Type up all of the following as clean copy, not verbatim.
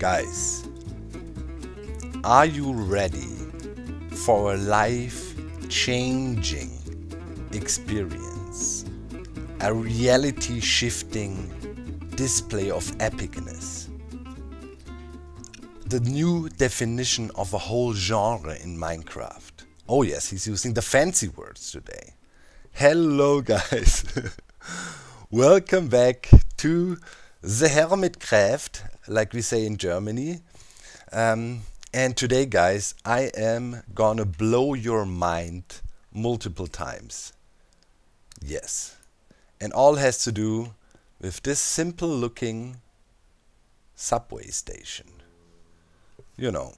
Guys, are you ready for a life-changing experience? A reality-shifting display of epicness? The new definition of a whole genre in Minecraft. Oh yes, he's using the fancy words today. Hello guys. Welcome back to the Hermitcraft, like we say in Germany. And today guys, I am gonna blow your mind multiple times. Yes. And all has to do with this simple looking subway station. You know,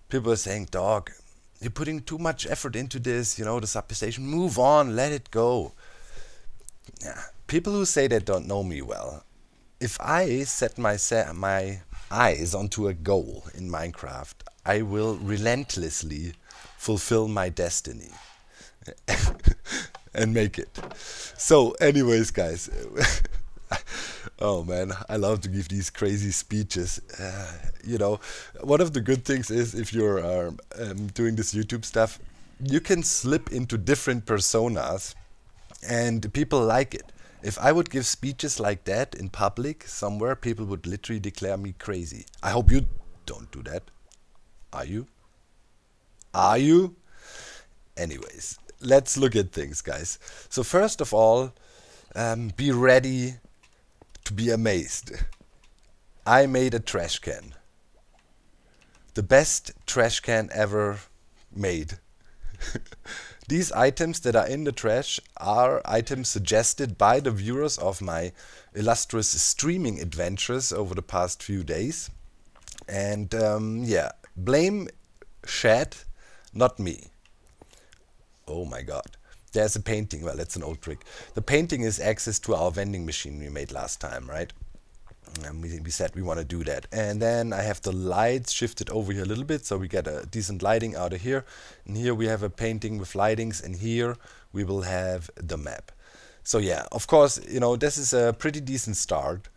people are saying, dog, you're putting too much effort into this, you know, the subway station, move on, let it go. Yeah, people who say that don't know me well. If I set my eyes onto a goal in Minecraft, I will relentlessly fulfill my destiny and make it. So anyways guys, oh man, I love to give these crazy speeches. You know, one of the good things is if you're doing this YouTube stuff, you can slip into different personas and people like it. If I would give speeches like that in public somewhere, people would literally declare me crazy. I hope you don't do that. Are you? Are you? Anyways, let's look at things, guys. So first of all, be ready to be amazed. I made a trash can. The best trash can ever made. These items that are in the trash are items suggested by the viewers of my illustrious streaming adventures over the past few days. And yeah, blame Chat, not me. Oh my god. There's a painting. Well, that's an old trick. The painting is access to our vending machine we made last time, right? And we said we want to do that. And then I have the lights shifted over here a little bit so we get a decent lighting out of here. And here we have a painting with lightings, and here we will have the map. So yeah, of course, you know, this is a pretty decent start.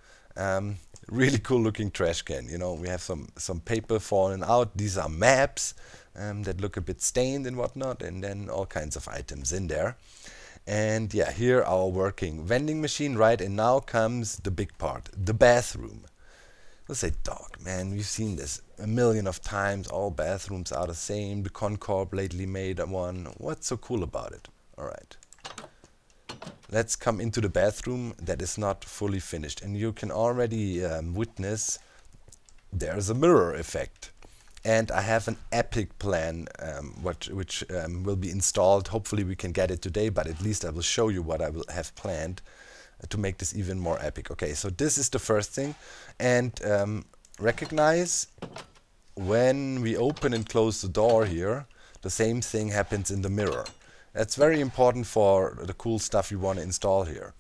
Really cool looking trash can. You know, we have some paper falling out. These are maps that look a bit stained and whatnot, and then all kinds of items in there. And yeah, here our working vending machine, right? And now comes the big part, the bathroom. Let's say, dog, man, we've seen this a million of times. All bathrooms are the same. The Concorp lately made one. What's so cool about it? All right. Let's come into the bathroom that is not fully finished. And you can already witness there's a mirror effect. And I have an epic plan which will be installed. Hopefully we can get it today, but at least I will show you what I will have planned to make this even more epic. Okay, so this is the first thing. And recognize when we open and close the door here, the same thing happens in the mirror. That's very important for the cool stuff you want to install here.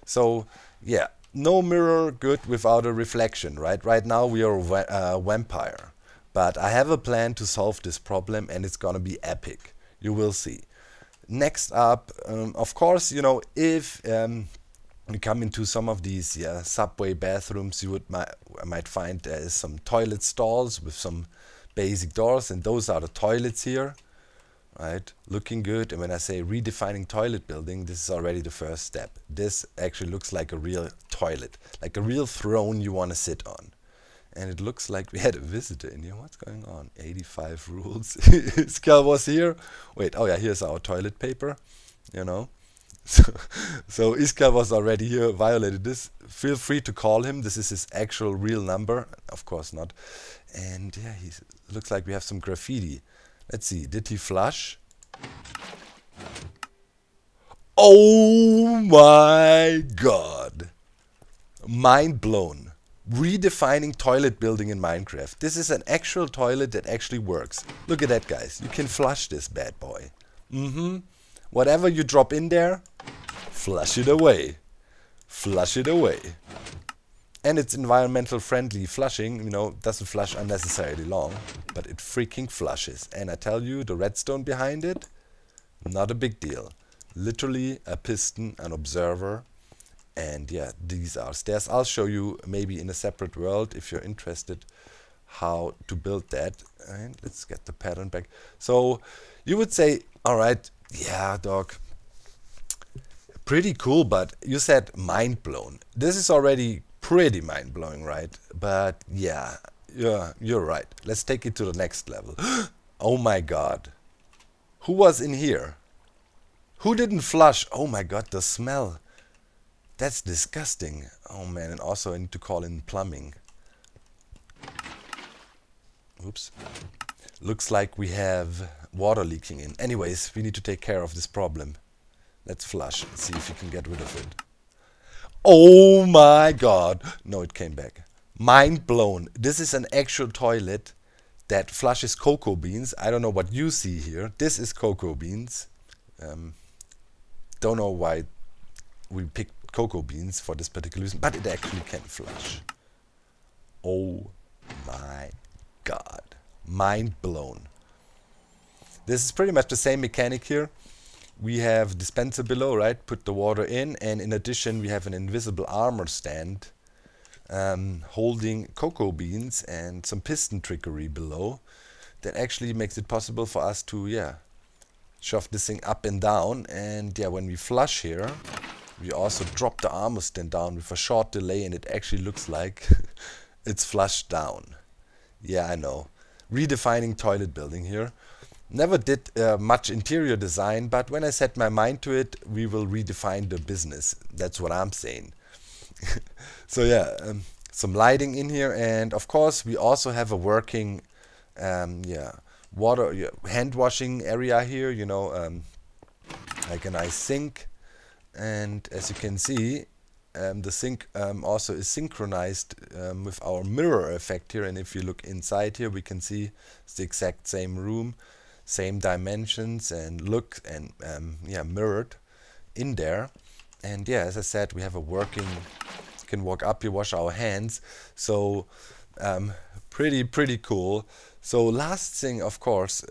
So yeah, no mirror good without a reflection, right? Right now we are a vampire. But I have a plan to solve this problem, and it's gonna be epic. You will see. Next up, of course, you know, if you come into some of these subway bathrooms, you might find there is some toilet stalls with some basic doors, and those are the toilets here, right? Looking good. And when I say redefining toilet building, this is already the first step. This actually looks like a real toilet, like a real throne you want to sit on. And it looks like we had a visitor in here. What's going on? 85 rules. Iskal was here. Wait, oh yeah, here's our toilet paper. You know. So Iskal was already here, violated this. Feel free to call him. This is his actual real number. Of course not. And yeah, he looks like we have some graffiti. Let's see. Did he flush? Oh my god. Mind blown. Redefining toilet building in Minecraft. This is an actual toilet that actually works. Look at that, guys. You can flush this bad boy. Whatever you drop in there, flush it away. Flush it away. And it's environmental friendly flushing. You know, doesn't flush unnecessarily long, but it freaking flushes. And I tell you, the redstone behind it, not a big deal. Literally a piston, an observer, And yeah, these are stairs. I'll show you maybe in a separate world if you're interested how to build that. And let's get the pattern back. So you would say, all right, yeah, dog, pretty cool, but you said mind blown. This is already pretty mind blowing, right? But yeah, you're right. Let's take it to the next level. Oh my god. Who was in here? Who didn't flush? Oh my god, the smell. That's disgusting. Oh man, and also I need to call in plumbing. Oops. Looks like we have water leaking in. Anyways, we need to take care of this problem. Let's flush and see if we can get rid of it. Oh my god. No, it came back. Mind blown. This is an actual toilet that flushes cocoa beans. I don't know what you see here. This is cocoa beans. Don't know why we picked cocoa beans for this particular reason, but it actually can flush. Oh my god. Mind blown. This is pretty much the same mechanic here. We have dispenser below, right? Put the water in, and in addition we have an invisible armor stand holding cocoa beans and some piston trickery below that actually makes it possible for us to, yeah, shove this thing up and down. And yeah, when we flush here, we also drop the armor stand down with a short delay, and it actually looks like it's flushed down. Yeah, I know. Redefining toilet building here. Never did much interior design, but when I set my mind to it, we will redefine the business. That's what I'm saying. So yeah, some lighting in here, and of course we also have a working water hand washing area here, you know, like a nice sink. And as you can see, the sink also is synchronized with our mirror effect here, and if you look inside here we can see it's the exact same room, same dimensions and look, and yeah, mirrored in there. And yeah, as I said, we have a working, you can walk up, you wash our hands, so pretty cool. So last thing, of course,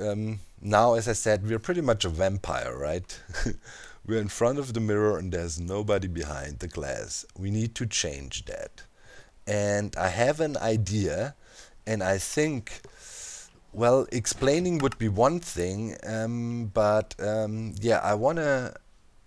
now as I said, we're pretty much a vampire, right? We're in front of the mirror and there's nobody behind the glass. We need to change that. And I have an idea, and I think, well, explaining would be one thing, but yeah, I want to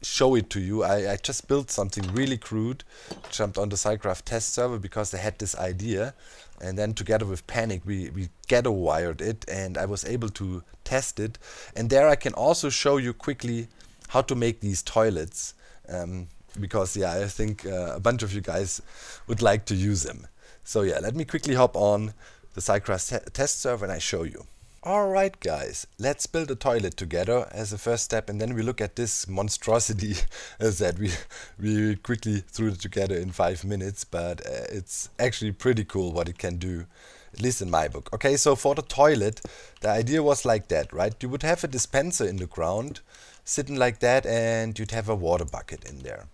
show it to you. I just built something really crude, jumped on the Hermitcraft test server because I had this idea, and then together with Panic we ghetto wired it, and I was able to test it. And there I can also show you quickly how to make these toilets, because yeah, I think a bunch of you guys would like to use them. So yeah, let me quickly hop on the Hermitcraft test server and I show you. Alright guys, let's build a toilet together as a first step, and then we look at this monstrosity as that we quickly threw it together in 5 minutes, but it's actually pretty cool what it can do, at least in my book. Okay, so for the toilet, the idea was like that, right? You would have a dispenser in the ground, sitting like that, and you'd have a water bucket in there.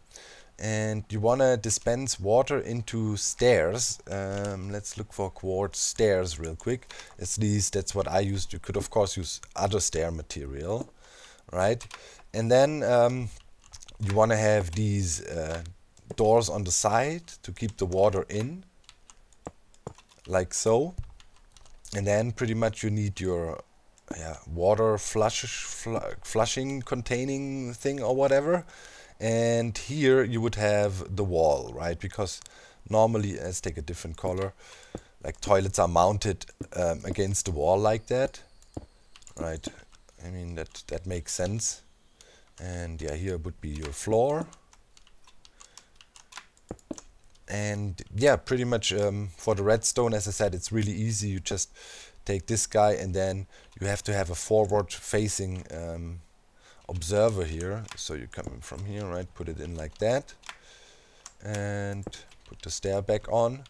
And you want to dispense water into stairs. Let's look for quartz stairs real quick. At least that's what I used. You could of course use other stair material, right? And then you want to have these doors on the side to keep the water in, like so. And then pretty much you need your water flushing containing thing or whatever. And here you would have the wall, right? Because normally, let's take a different color, like toilets are mounted against the wall like that, right? I mean, that makes sense. And yeah, here would be your floor. And yeah, pretty much for the redstone, as I said, it's really easy. You just take this guy, and then you have to have a forward facing observer here. So you come in from here, right? Put it in like that, and put the stair back on,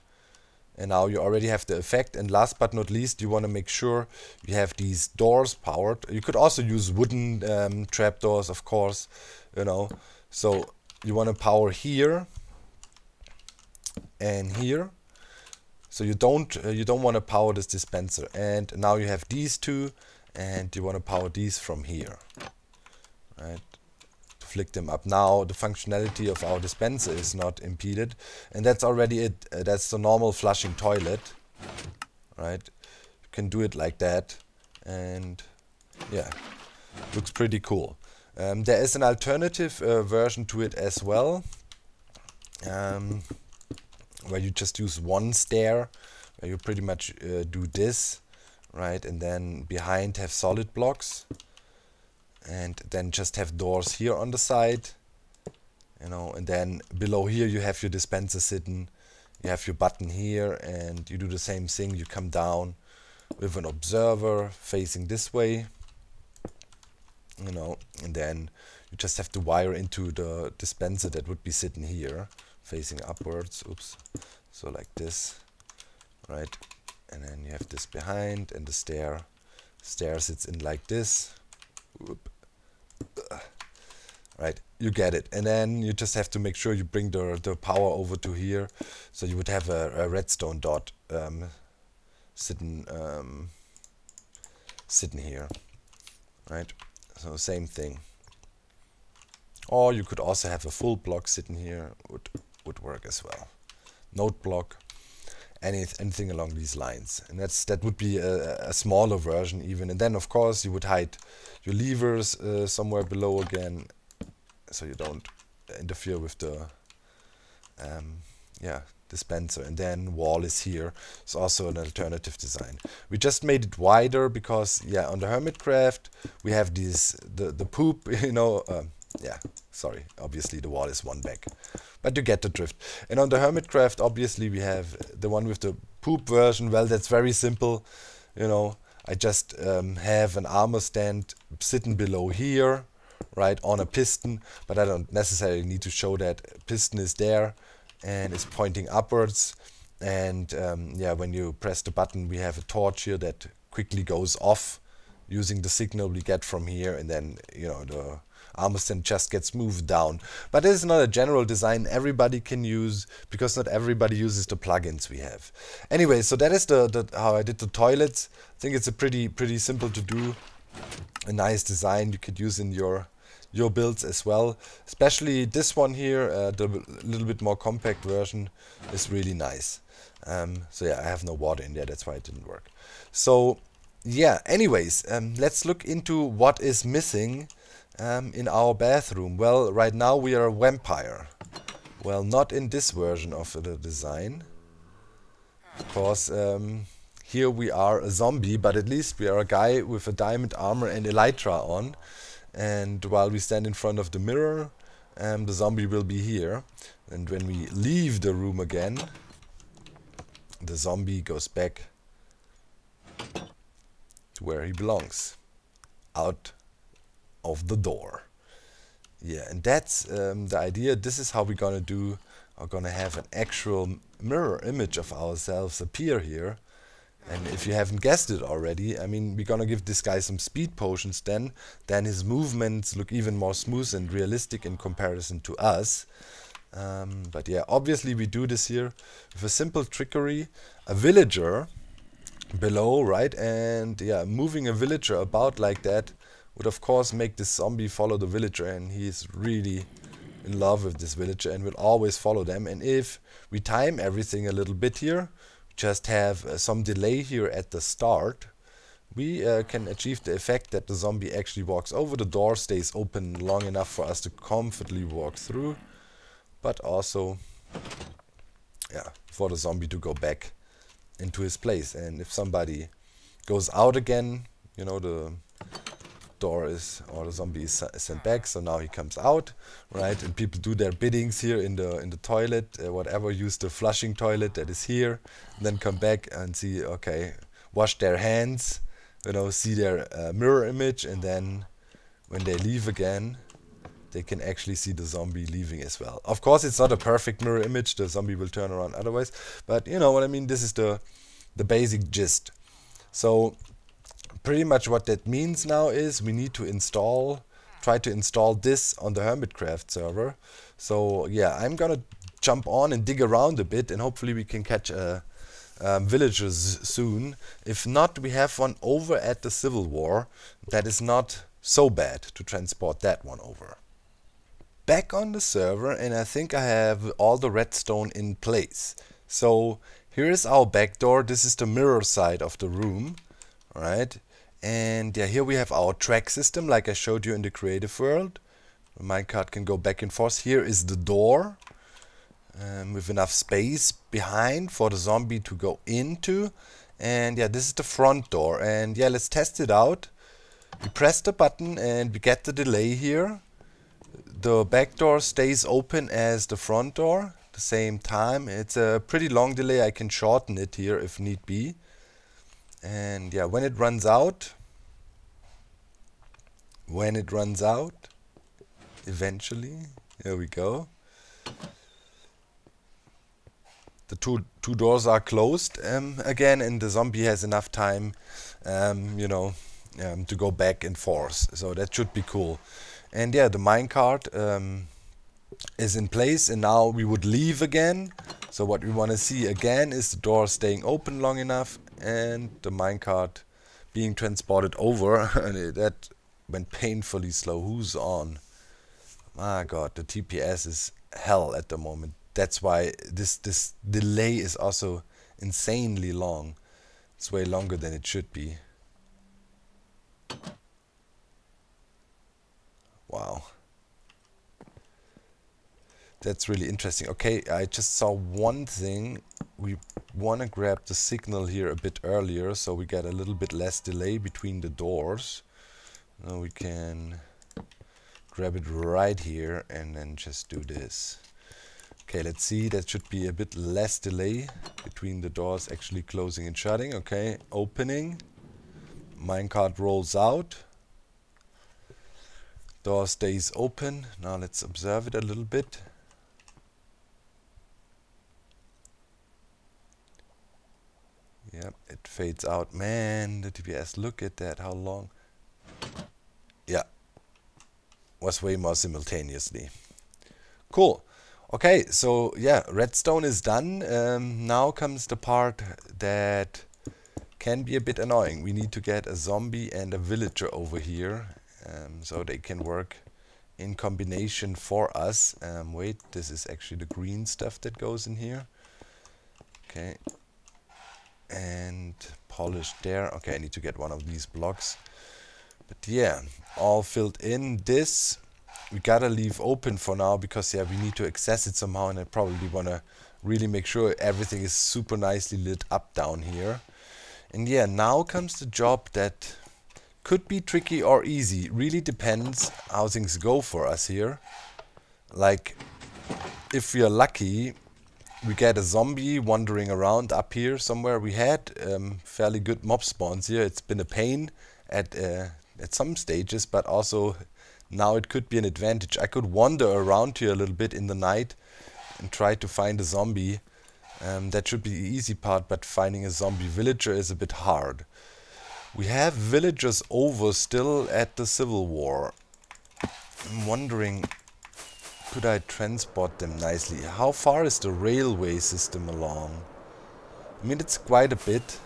and now you already have the effect. And last but not least, you want to make sure you have these doors powered. You could also use wooden trapdoors, of course, you know. So you want to power here and here. So you don't want to power this dispenser. And now you have these two, and you want to power these from here, right? flick them up. Now the functionality of our dispenser is not impeded, and that's already it. That's the normal flushing toilet, right? You can do it like that, and yeah, looks pretty cool. There is an alternative version to it as well, where you just use one stair, where you pretty much do this, right, and then behind have solid blocks, and then just have doors here on the side, you know, and then below here you have your dispenser sitting, you have your button here, and you do the same thing. You come down with an observer facing this way, you know, and then you just have to wire into the dispenser that would be sitting here facing upwards. Oops. So like this, right, and then you have this behind, and the stair sits in like this. Whoop. Right, you get it. And then you just have to make sure you bring the power over to here, so you would have a redstone dot sitting here, right? So same thing. Or you could also have a full block sitting here, would work as well. Node block, anything along these lines, and that would be a smaller version even. And then of course you would hide your levers somewhere below again, so you don't interfere with the dispenser. And then wall is here. It's also an alternative design. We just made it wider because on the Hermitcraft we have these the poop, you know. Sorry, obviously the wall is one back, but you get the drift. And on the Hermitcraft, obviously we have the one with the poop version. Well, that's very simple, you know. I just have an armor stand sitting below here, right, on a piston, but I don't necessarily need to show that. Piston is there and it's pointing upwards, and when you press the button we have a torch here that quickly goes off using the signal we get from here, and then, you know, the armor stand just gets moved down. But this is not a general design everybody can use, because not everybody uses the plugins we have. Anyway, so that is the how I did the toilets. I think it's a pretty simple to do, a nice design you could use in your builds as well. Especially this one here, the little bit more compact version, is really nice. So yeah, I have no water in there, that's why it didn't work. So yeah, anyways, let's look into what is missing in our bathroom. Well, right now we are a vampire. Well, not in this version of the design, because here we are a zombie, but at least we are a guy with a diamond armor and elytra on, and while we stand in front of the mirror, the zombie will be here, and when we leave the room again, the zombie goes back to where he belongs, out of the door. Yeah, and that's the idea. This is how we're gonna have an actual mirror image of ourselves appear here. And if you haven't guessed it already, I mean, we're gonna give this guy some speed potions, then his movements look even more smooth and realistic in comparison to us. But yeah, obviously we do this here with a simple trickery, a villager below, right? And yeah, moving a villager about like that would of course make this zombie follow the villager, and he's really in love with this villager and will always follow them. And if we time everything a little bit here, just have some delay here at the start, we can achieve the effect that the zombie actually walks over, the door stays open long enough for us to comfortably walk through, but also for the zombie to go back into his place. And if somebody goes out again, you know, the door is, or the zombie is sent back, so now he comes out, right? And people do their biddings here in the toilet, whatever, use the flushing toilet that is here, and then come back and see, okay, wash their hands, you know, see their mirror image, and then when they leave again, they can actually see the zombie leaving as well. Of course, it's not a perfect mirror image, the zombie will turn around otherwise, but you know what I mean, this is the basic gist. So pretty much what that means now is we need to try to install this on the Hermitcraft server. So yeah, I'm gonna jump on and dig around a bit, and hopefully we can catch villagers soon. If not, we have one over at the Civil War that is not so bad to transport that one over. back on the server, and I think I have all the redstone in place. So here is our back door. This is the mirror side of the room, alright? And yeah, here we have our track system like I showed you in the creative world. The minecart can go back and forth. Here is the door with enough space behind for the zombie to go into. And yeah, this is the front door. And yeah, let's test it out. We press the button and we get the delay here. The back door stays open as the front door at the same time. It's a pretty long delay. I can shorten it here if need be. And yeah, when it runs out, eventually, here we go. The two doors are closed again, and the zombie has enough time, to go back and forth. So that should be cool. And yeah, the minecart is in place, and now we would leave again. So what we want to see again is the door staying open long enough and the minecart being transported over. And that went painfully slow. Who's on? My god, the TPS is hell at the moment. That's why this delay is also insanely long. It's way longer than it should be. Wow. That's really interesting. Okay, I just saw one thing. We want to grab the signal here a bit earlier, so we get a little bit less delay between the doors. Now we can grab it right here and then just do this. Okay, let's see. That should be a bit less delay between the doors actually closing and shutting. Okay, opening. Minecart rolls out. Door stays open. Now let's observe it a little bit. Yep, it fades out. Man, the TPS, look at that, how long. Yeah, was way more simultaneously. Cool. Okay, so yeah, redstone is done. Now comes the part that can be a bit annoying. We need to get a zombie and a villager over here, so they can work in combination for us. Wait, this is actually the green stuff that goes in here. Okay. And polished there. Okay, I need to get one of these blocks. But yeah, all filled in. This we gotta leave open for now because yeah, we need to access it somehow, and I probably wanna really make sure everything is super nicely lit up down here. And yeah, now comes the job that could be tricky or easy. Really depends how things go for us here. Like, if we are lucky, we get a zombie wandering around up here somewhere. We had fairly good mob spawns here. It's been a pain at some stages, but also now it could be an advantage. I could wander around here a little bit in the night and try to find a zombie. That should be the easy part, but finding a zombie villager is a bit hard. We have villagers over still at the Civil War. I'm wondering, could I transport them nicely? How far is the railway system along? I mean, it's quite a bit.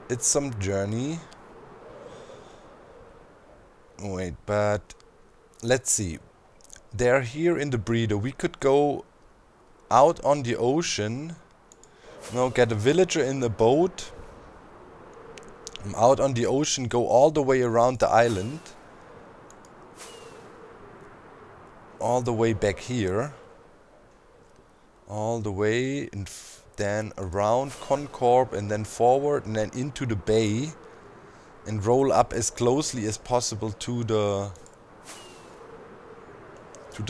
It's some journey. Wait, but let's see. They're here in the breeder. We could go out on the ocean. No, get a villager in the boat. Out on the ocean, go all the way around the island. All the way back here. All the way, and then around Concorp, and then forward, and then into the bay. And roll up as closely as possible to the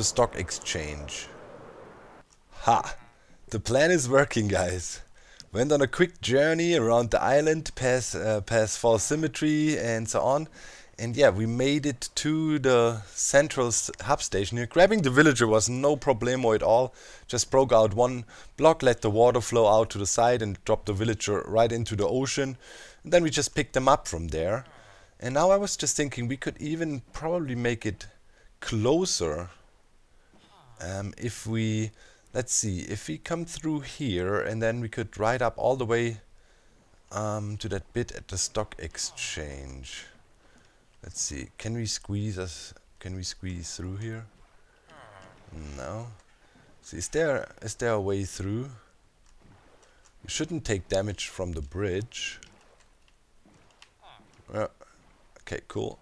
stock exchange. Ha! The plan is working, guys. Went on a quick journey around the island, past False Symmetry and so on. And yeah, we made it to the central hub station here. Grabbing the villager was no problemo at all. Just broke out one block, let the water flow out to the side and dropped the villager right into the ocean. And then we just picked them up from there. And now I was just thinking we could even probably make it closer. If we, let's see, if we come through here and then we could ride up all the way to that bit at the stock exchange. Let's see, can we squeeze through here? No. So is there a way through? You shouldn't take damage from the bridge. Okay, cool.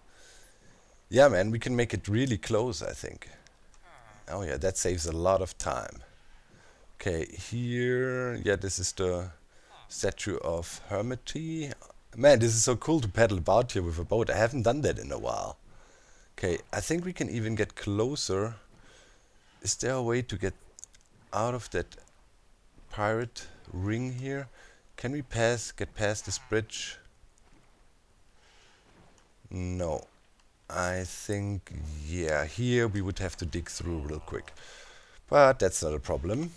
Yeah, man, we can make it really close, I think. Oh yeah, that saves a lot of time. Okay, here... Yeah, this is the statue of Hermity. Man, this is so cool to paddle about here with a boat. I haven't done that in a while. Okay, I think we can even get closer. Is there a way to get out of that pirate ring here? Can we get past this bridge? No. I think, yeah, here we would have to dig through real quick. But that's not a problem.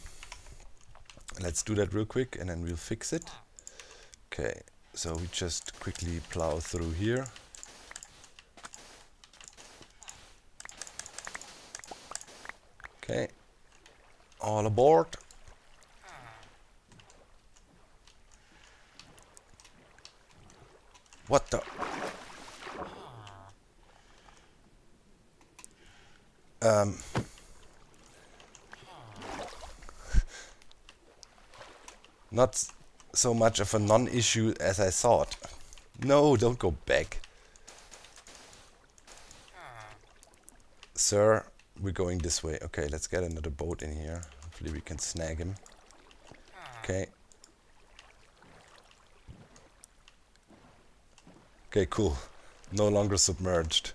Let's do that real quick and then we'll fix it. Okay, so we just quickly plow through here. Okay, all aboard. What the? Not so much of a non-issue as I thought. No, don't go back. Sir, we're going this way. Okay, let's get another boat in here. Hopefully we can snag him. Okay. Okay, cool. No longer submerged.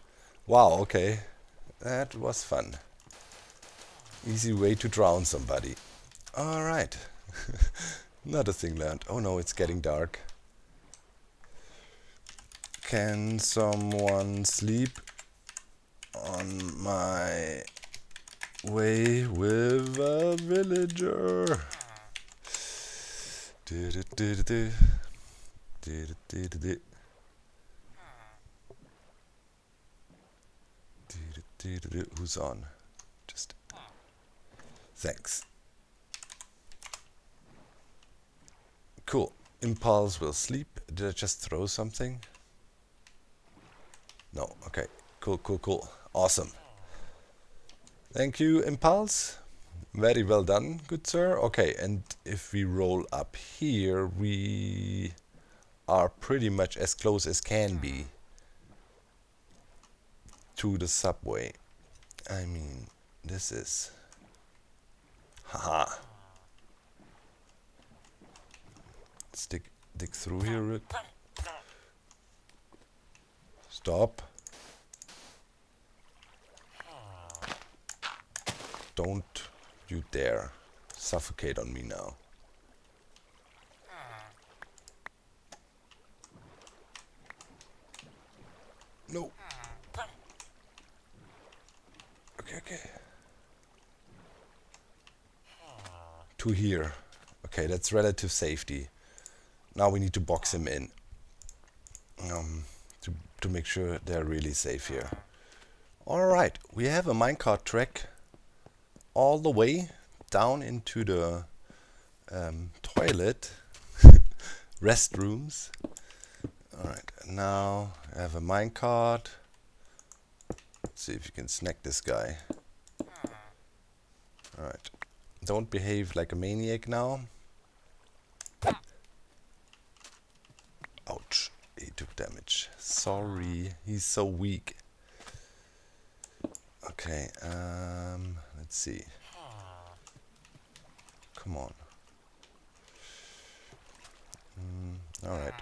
Wow, okay. That was fun. Easy way to drown somebody. Alright. Another thing learned. Oh no, it's getting dark. Can someone sleep on my way with a villager? Who's on? Just thanks. Cool. Impulse will sleep. Did I just throw something? No. Okay. Cool, cool, cool. Awesome. Thank you, Impulse. Very well done, good sir. Okay, and if we roll up here, we are pretty much as close as can be to the subway. I mean, this is... Haha. Let's dig through here. Stop. Don't you dare suffocate on me now. No. Okay, okay. To here. Okay, that's relative safety. Now we need to box him in. To make sure they're really safe here. Alright, we have a minecart track all the way down into the toilet restrooms. Alright, now I have a minecart. Let's see if you can snack this guy. Alright, don't behave like a maniac now. Ouch, he took damage. Sorry, he's so weak. Okay, let's see. Come on. Alright.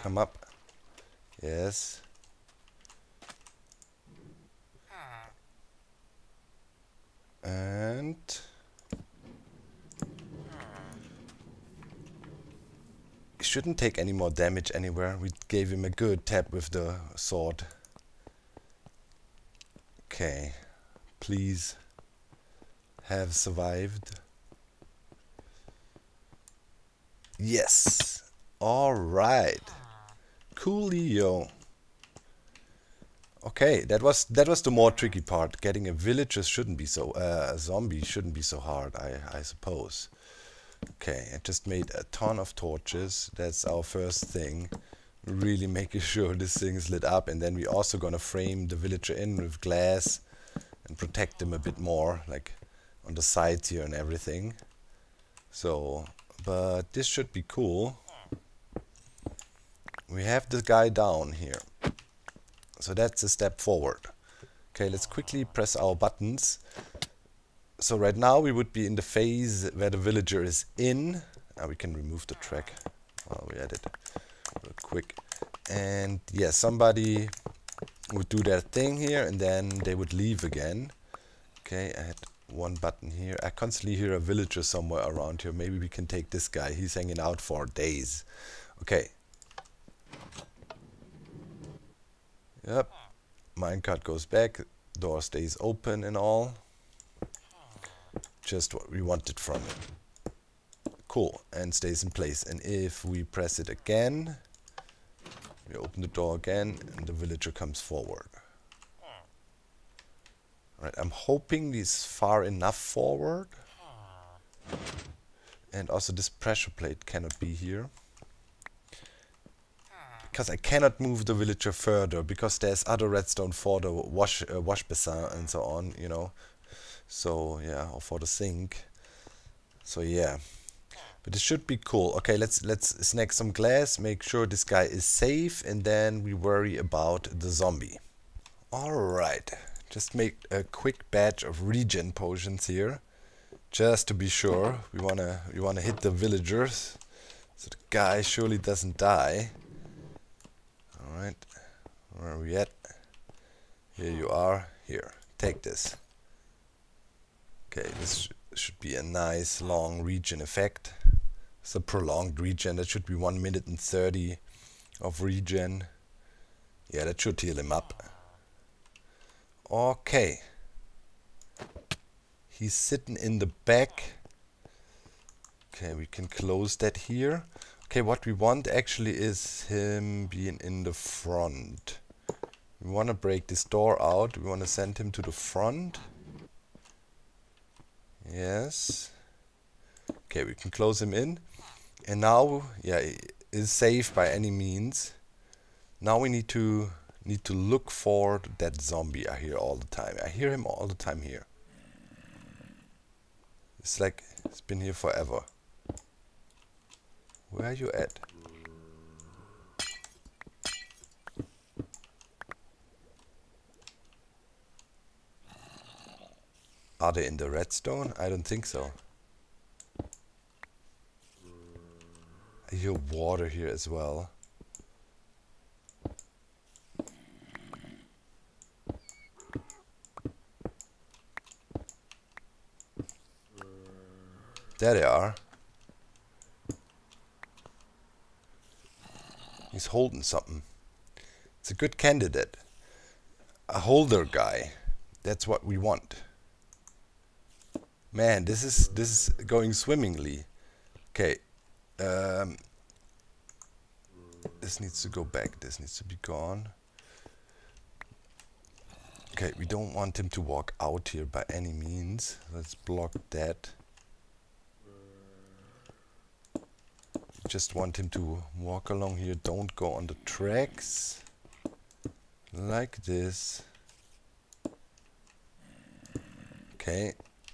Come up. Yes. And... he shouldn't take any more damage anywhere. We gave him a good tap with the sword. Okay. Please have survived. Yes. Alright. Coolio. Okay, that was the more tricky part. Getting a villager shouldn't be so a zombie shouldn't be so hard, I suppose. Okay, I just made a ton of torches. That's our first thing. Really making sure this thing is lit up, and then we're also gonna frame the villager in with glass and protect him a bit more, like on the sides here and everything. So, but this should be cool. We have the guy down here, so that's a step forward. Okay, let's quickly press our buttons. So right now we would be in the phase where the villager is in. Now we can remove the track while we at it real quick. And yeah, somebody would do their thing here and then they would leave again. Okay, I had one button here. I constantly hear a villager somewhere around here. Maybe we can take this guy. He's hanging out for days. Okay. Yep. Minecart goes back. Door stays open and all. Just what we wanted from it. Cool. And stays in place. And if we press it again, we open the door again and the villager comes forward. Right, I'm hoping he's far enough forward. And also this pressure plate cannot be here. Because I cannot move the villager further, because there's other redstone for the wash basin and so on, you know. So yeah, or for the sink. So yeah. But it should be cool. Okay, let's snag some glass, make sure this guy is safe, and then we worry about the zombie. Alright. Just make a quick batch of regen potions here, just to be sure. We wanna hit the villagers, so the guy surely doesn't die. All right, where are we at? Here you are. Here, take this. Okay, this should be a nice long regen effect. It's a prolonged regen. That should be 1 minute and 30 of regen. Yeah, that should heal him up. Okay. He's sitting in the back. Okay, we can close that here. Okay, what we want actually is him being in the front. We want to break this door out. We want to send him to the front. Yes. Okay, we can close him in. And now, yeah, he is safe by any means. Now we need to look for that zombie I hear all the time. I hear him all the time here. It's like it's been here forever. Where are you at? Are they in the redstone? I don't think so. I hear water here as well. There they are. He's holding something. It's a good candidate. A holder guy. That's what we want. Man, this is going swimmingly. Okay. This needs to go back. This needs to be gone. Okay, we don't want him to walk out here by any means. Let's block that. Just want him to walk along here. Don't go on the tracks. Like this. Okay.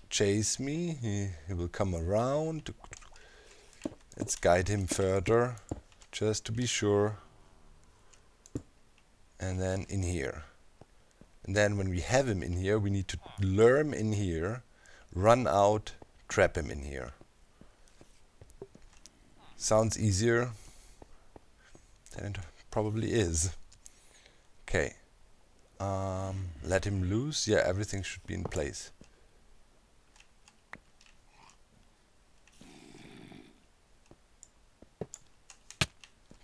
Chase me. He will come around. Let's guide him further. Just to be sure. And then in here. And then when we have him in here, we need to lure him in here. Run out. Trap him in here. Sounds easier than it probably is. Okay. Let him loose. Yeah, everything should be in place.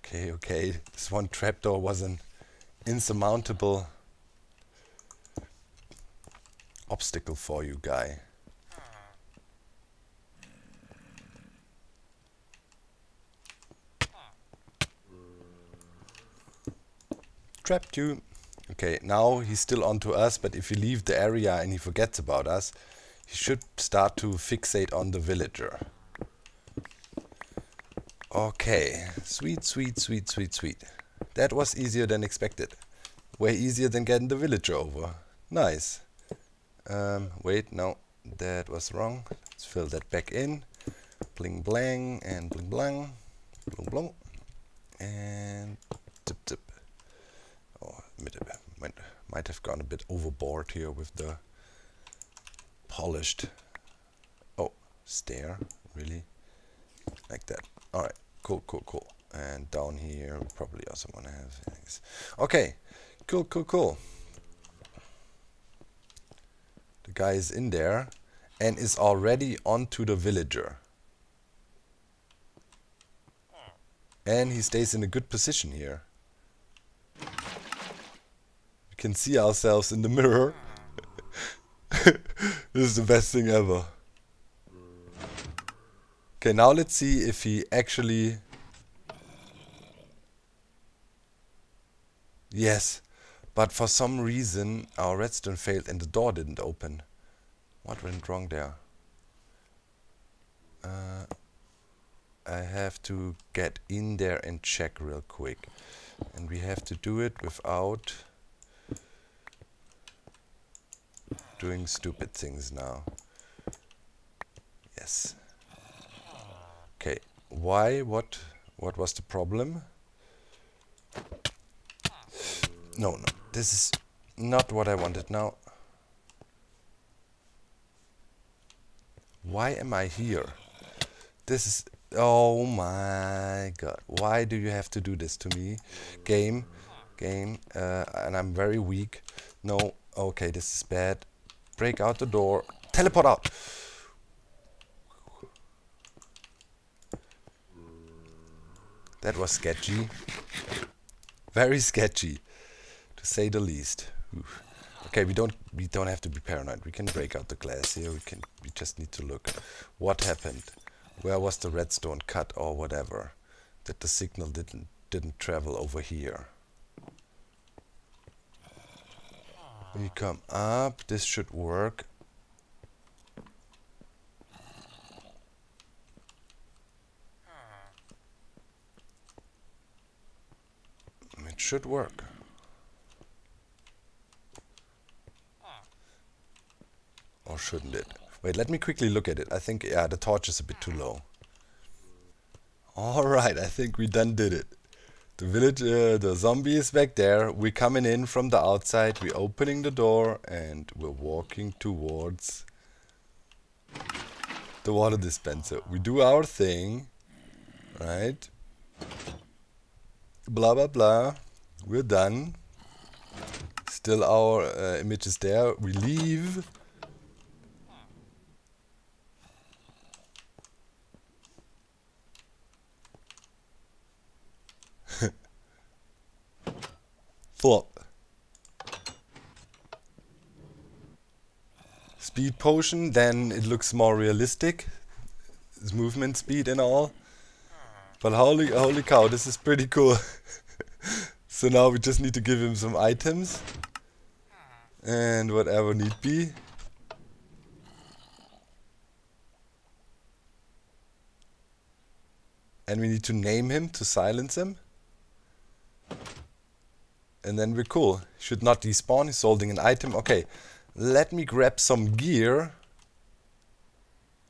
Okay. This one trapdoor was an insurmountable obstacle for you, guy. Trapped you. Okay, now he's still onto us, but if you leave the area and he forgets about us, he should start to fixate on the villager. Okay, sweet. That was easier than expected. Way easier than getting the villager over. Nice. Wait, no, that was wrong. Let's fill that back in. Bling blang and bling blang. Bling blong. And tip tip. Oh, might have gone a bit overboard here with the polished. Oh, stair, really? Like that. Alright, cool, cool, cool. And down here, we probably also want to have things. Okay, cool, cool, cool. The guy is in there and is already onto the villager. And he stays in a good position here. We can see ourselves in the mirror. This is the best thing ever. Okay, now let's see if he actually... Yes, but for some reason our redstone failed and the door didn't open. What went wrong there? I have to get in there and check real quick. And we have to do it without doing stupid things now. Yes. Okay, why? What was the problem? No, this is not what I wanted now. Why am I here? This is... Oh my god. Why do you have to do this to me? Game. And I'm very weak. No. Okay, this is bad. Break out the door. Teleport out. That was sketchy. Very sketchy, to say the least. Oof. Okay, we don't have to be paranoid. We can break out the glass here. We just need to look. What happened? Where was the redstone cut or whatever? That the signal didn't travel over here. We come up. This should work. It should work. Or shouldn't it? Wait, let me quickly look at it. I think, yeah, the torch is a bit too low. Alright, I think we done did it. The village, the zombie is back there. We're coming in from the outside. We're opening the door and we're walking towards the water dispenser. We do our thing, right? Blah, blah, blah. We're done. Still our image is there. We leave. Flop. Speed potion, then it looks more realistic. His movement speed and all. But holy cow, this is pretty cool. So now we just need to give him some items. And whatever need be. And we need to name him to silence him. And then we're cool. Should not despawn. He's holding an item. Okay, let me grab some gear.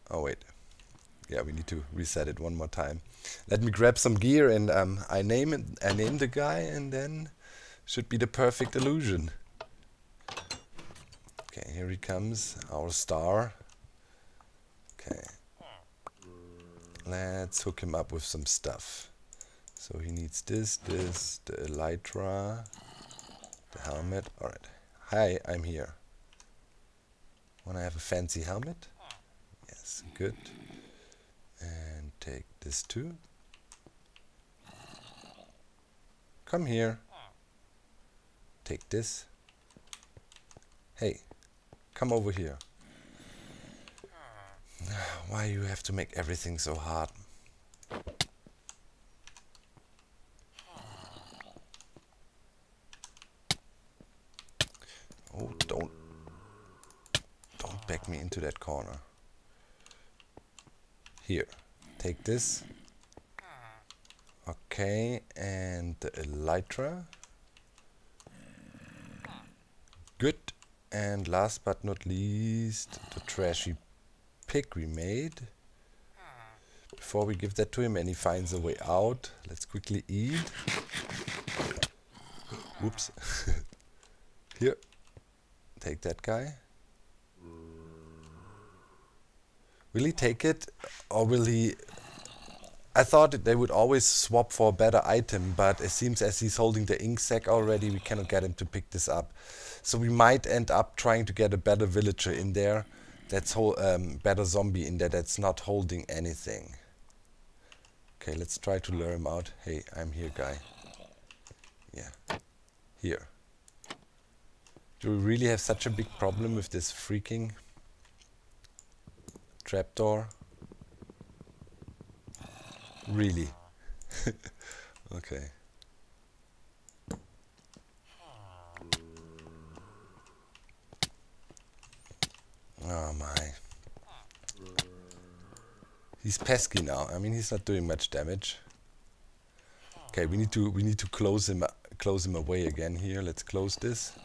Oh wait. Yeah, we need to reset it one more time. Let me grab some gear and I name the guy, and then should be the perfect illusion. Okay, here he comes, our star. Okay. Let's hook him up with some stuff. So he needs this, the elytra, the helmet. Alright. Hi, I'm here. Wanna have a fancy helmet? Yes, good. And take this too. Come here. Take this. Hey, come over here. Why you have to make everything so hard? Oh, don't back me into that corner. Here, take this. Okay, and the elytra. Good. And last but not least, the trashy pig we made. Before we give that to him and he finds a way out, let's quickly eat. Whoops. Here. Take that guy. Will he take it? Or will he... I thought that they would always swap for a better item, but it seems as he's holding the ink sac already, we cannot get him to pick this up. So we might end up trying to get a better villager in there. That's better zombie in there that's not holding anything. Okay, let's try to lure him out. Hey, I'm here, guy. Yeah. Here. Do we really have such a big problem with this freaking trapdoor? Really? Okay. Oh my. He's pesky now. I mean, he's not doing much damage. Okay, we need to close him away again here. Let's close this.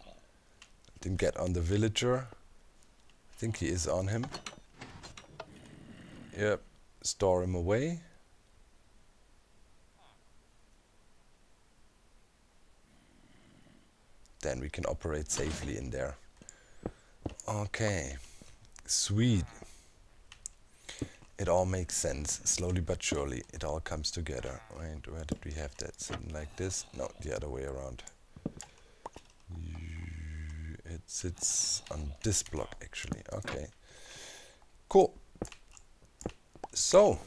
Let him get on the villager. I think he is on him. Yep. Store him away. Then we can operate safely in there. Okay. Sweet. It all makes sense. Slowly but surely it all comes together. Right, where did we have that? Something like this? No, the other way around. It sits on this block actually. Okay. Cool. So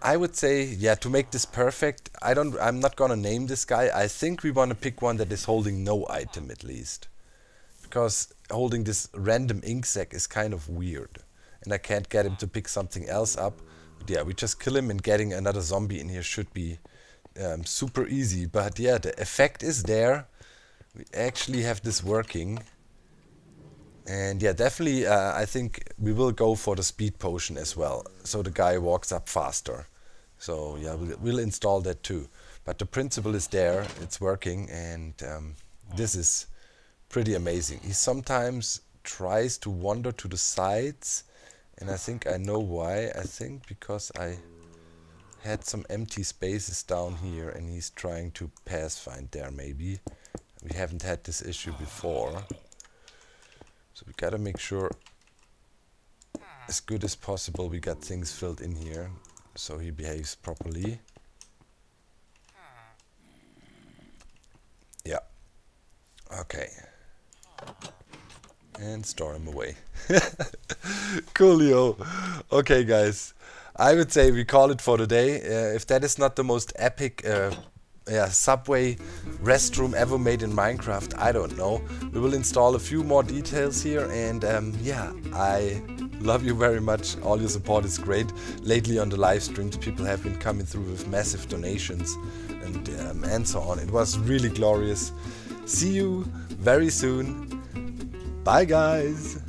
I would say, yeah, to make this perfect, I'm not gonna name this guy. I think we wanna pick one that is holding no item at least. Because holding this random ink sac is kind of weird. And I can't get him to pick something else up. But yeah, we just kill him and getting another zombie in here should be super easy. But yeah, the effect is there. We actually have this working. And yeah, definitely I think we will go for the speed potion as well. So the guy walks up faster. So yeah, we'll install that too. But the principle is there, it's working, and this is pretty amazing. He sometimes tries to wander to the sides, and I think I know why. I think because I had some empty spaces down here and he's trying to pathfind there maybe. We haven't had this issue before. So we gotta make sure as good as possible we got things filled in here so he behaves properly. Yeah. Okay. And store him away. Coolio. Okay, guys. I would say we call it for today. If that is not the most epic subway restroom ever made in Minecraft, I don't know. We will install a few more details here, and yeah, I love you very much. All your support is great. Lately on the live streams, people have been coming through with massive donations and so on. It was really glorious. See you very soon. Bye, guys.